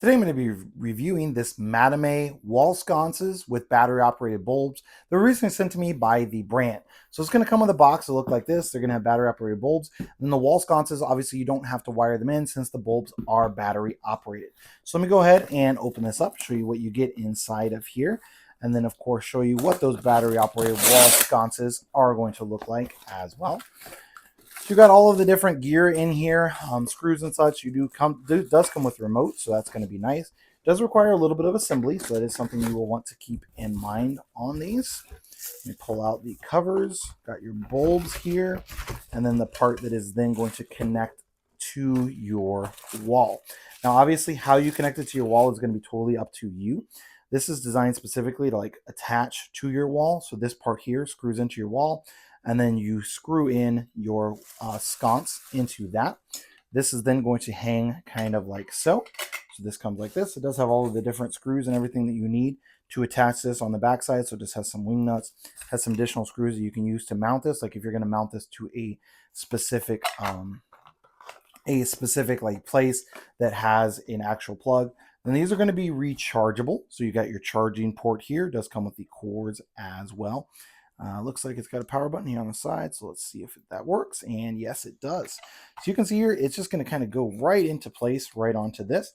Today I'm going to be reviewing this Matameye wall sconces with battery operated bulbs. They were recently sent to me by the brand. So it's going to come with a box that look like this. They're going to have battery operated bulbs. And then the wall sconces, obviously you don't have to wire them in since the bulbs are battery operated. So let me go ahead and open this up, show you what you get inside of here. And then of course show you what those battery operated wall sconces are going to look like as well. So you got all of the different gear in here, screws and such. Does come with remote, so that's going to be nice. It does require a little bit of assembly, so that is something you will want to keep in mind on these. Let me pull out the covers. Got your bulbs here, and then the part that is then going to connect to your wall. Now, obviously, how you connect it to your wall is going to be totally up to you. This is designed specifically to attach to your wall. So this part here screws into your wall, and then you screw in your sconce into that. This is then going to hang kind of like so. So this comes like this. It does have all of the different screws and everything that you need to attach this on the backside. So it just has some wing nuts, has some additional screws that you can use to mount this. Like if you're going to mount this to a specific place that has an actual plug, then these are going to be rechargeable. So you got your charging port here. It does come with the cords as well. Looks like it's got a power button here on the side, so let's see if that works, and yes, it does. So you can see here, it's just going to kind of go right into place, right onto this.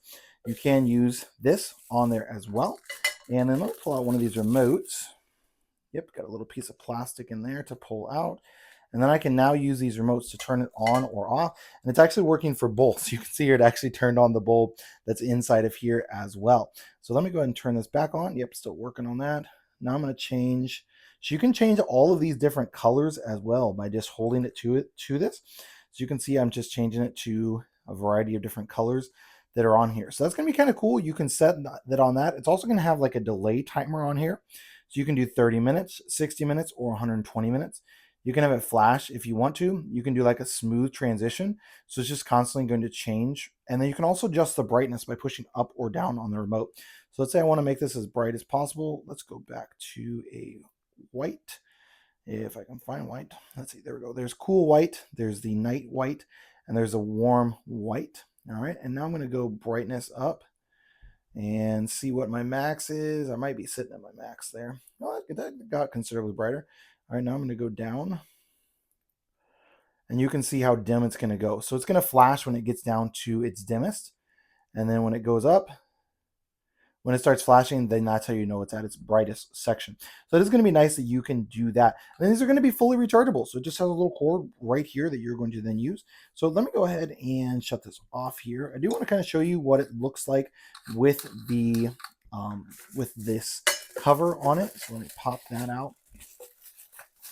You can use this on there as well. And then let me pull out one of these remotes. Yep, got a little piece of plastic in there to pull out. And then I can now use these remotes to turn it on or off. And it's actually working for both. So you can see here, it actually turned on the bulb that's inside of here as well. So let me go ahead and turn this back on. Yep, still working on that. Now I'm going to change. So you can change all of these different colors as well by just holding it to this. So you can see I'm just changing it to a variety of different colors that are on here. So that's going to be kind of cool. You can set that on that. It's also going to have like a delay timer on here. So you can do 30 minutes, 60 minutes, or 120 minutes. You can have it flash if you want to. You can do like a smooth transition. So it's just constantly going to change. And then you can also adjust the brightness by pushing up or down on the remote. So let's say I want to make this as bright as possible. Let's go back to a white. If I can find white. Let's see. There we go. There's cool white. There's the night white. And there's a warm white. All right. And now I'm going to go brightness up and see what my max is. I might be sitting at my max there. Oh, that got considerably brighter. All right, now I'm going to go down. And you can see how dim it's going to go. So it's going to flash when it gets down to its dimmest. And then when it goes up, when it starts flashing, then that's how you know it's at its brightest section. So it is going to be nice that you can do that. And these are going to be fully rechargeable. So it just has a little cord right here that you're going to then use. So let me go ahead and shut this off here. I do want to kind of show you what it looks like with the with this cover on it. So let me pop that out.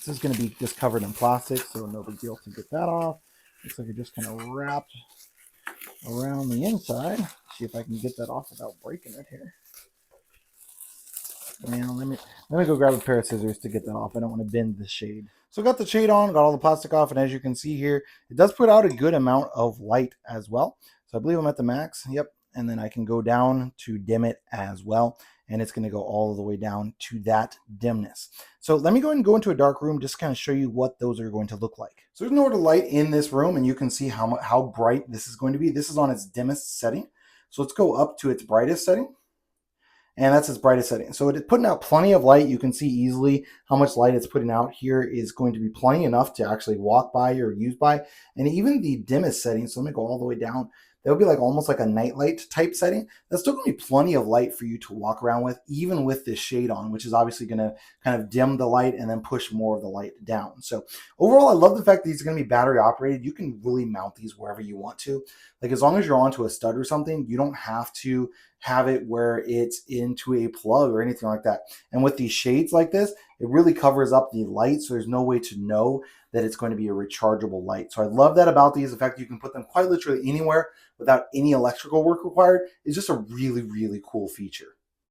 This is going to be just covered in plastic, so no big deal to get that off. Looks like it just kind of wrapped around the inside. See if I can get that off without breaking it here. And let me go grab a pair of scissors to get that off. I don't want to bend the shade. So got the shade on, got all the plastic off, and as you can see here, it does put out a good amount of light as well. So I believe I'm at the max. Yep. And then I can go down to dim it as well. And it's going to go all the way down to that dimness. So let me go ahead and go into a dark room, just kind of show you what those are going to look like. So there's no other light in this room, and you can see how bright this is going to be. This is on its dimmest setting. So let's go up to its brightest setting. And that's its brightest setting. So it is putting out plenty of light. You can see easily how much light it's putting out here is going to be plenty enough to actually walk by or use by. And even the dimmest setting, so let me go all the way down. That would be like almost like a nightlight type setting. That's still going to be plenty of light for you to walk around with, even with this shade on, which is obviously going to kind of dim the light and then push more of the light down. So overall, I love the fact that these are going to be battery operated. You can really mount these wherever you want to. Like as long as you're onto a stud or something, you don't have to have it where it's into a plug or anything like that. And with these shades like this, it really covers up the light, so there's no way to know that it's going to be a rechargeable light. So I love that about these. The fact that you can put them quite literally anywhere without any electrical work required is just a really, really cool feature.